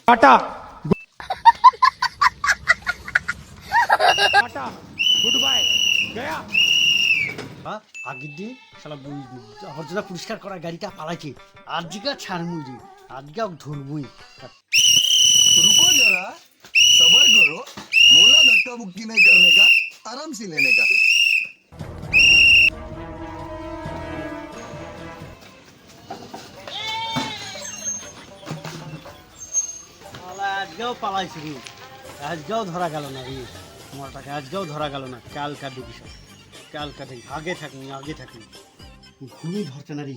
Tata tata good bye गया। আগের দিন শালা আবর্জনা পরিষ্কার করা গাড়িটা পালাইছে, আজকে ছাড়মুই রে, আজকে ধরবই। रुको जरा, सबर करो। बोला धक्का मुक्की नहीं करने का, आराम से लेने का। আজকেও পালাইছি রে, আজকেও ধরা গেল না রে, মোটাকে আজকেও ধরা গেল না। কালকা দেখি সব, কালকা দেখি, আগে থাকি ঘুমই ধরছে না রে,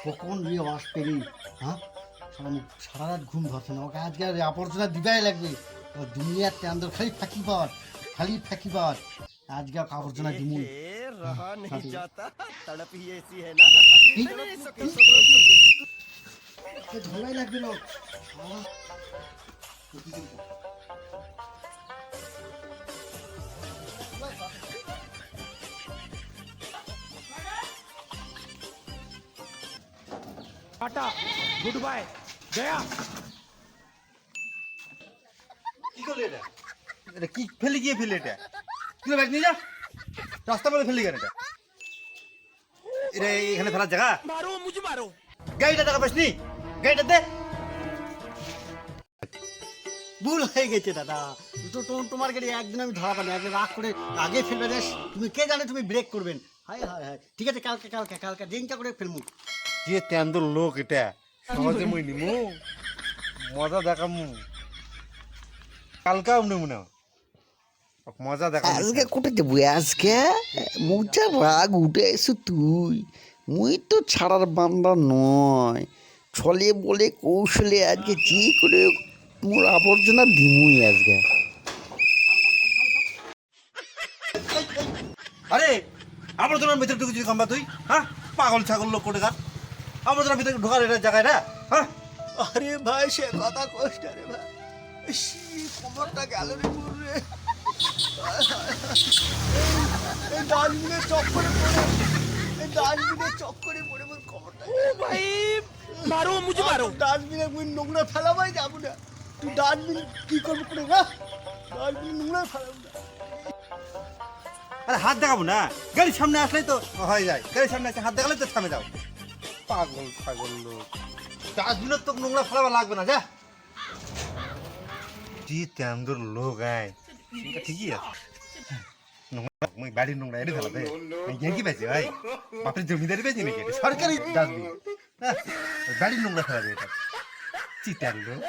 কখন রে ওয়াশ পেলি। সারা রাত ঘুম ধরছে না, ওকে আজকে আবর্জনা দিবাই লাগবে। দুনিয়ার তেন্দর খালি ফাঁকিবার আজকে আবর্জনা দিমু। ঝলাই লাগবে লোক। टाटा गुड बाय गया। কি করলি এটা? এটা কি ফেলে গিয়ে ফেলে এটা? তুই ব্যাগ নিয়ে যা, রাস্তা বলে ফেলে গেল এটা। এটা এখানে ফেলার জায়গা? मारो मुझे मारो। গাড়িটা টাকা পাসনি, গাড়িটা দে। ভুল হয়ে গেছে দাদা, তোমার গাড়ি একদিন আমি ধরা পানি, একদিন রাগ করে আগে ফেলবে দেশ। তুমি কে জানে তুমি ব্রেক করবেন। হায় হায় হায়, ঠিক আছে কালকে দিনটা করে ফেলমু। যে তেন্দর লোক এটা, সহজে মুই নিমু, মজা দেখামু। কালকাও নিমু না, মজা দেখামু। আজকে কোথায় যাবো? আজকে মোচা রাগ উঠে এসো তুই, মুই তো ছাড়ার বান্দা নয়। ছলে বলে কৌশলে আজকে যে করে মোর আবর্জনা দিমুই আজকে। আরে আবর্জনার ভিতরে ঢুকে যদি কামবা তুই, হ্যাঁ পাগল ছাগল লোক কোটে গান। আবর্জনার ভিতরে ঢোকার এটা জায়গায় না, হ্যাঁ? আরে ভাই সে কথা কষ্ট রে ভাই, কোমরটা গেল রে রে। এই ডাস্টবিনের চক্করে পড়ে মোর কোমরটা। ओ भाई मारो मुझे मारो। ডাস্টবিনে মুই নোংরা ফেলাবাই যাবো না। তুই ডাস্টবিন কি করবি করে না? ডাস্টবিন নোংরা ফেলাবো না। আরে হাত দেখাবো না, গাড়ির সামনে আসলেই তো হয়ে যায়। গাড়ির সামনে আসে হাত দেখালে তো থামে যাও। পাগল ছাগল লোক, ডাস্টবিনের তো নোংরা ফেলাবা লাগবে না, যা। কি তেন্দর লোক আয়, ঠিকই আছে। নোংরা মই বাড়ির নোংরা এনে ফেলাবে, কি পেয়েছে ভাই? বাপের জমিদারি পেয়েছি নাকি? এটা সরকারি ডাস্টবিন, বাড়ির নোংরা ফেলাবে এটা। চিটার লোক।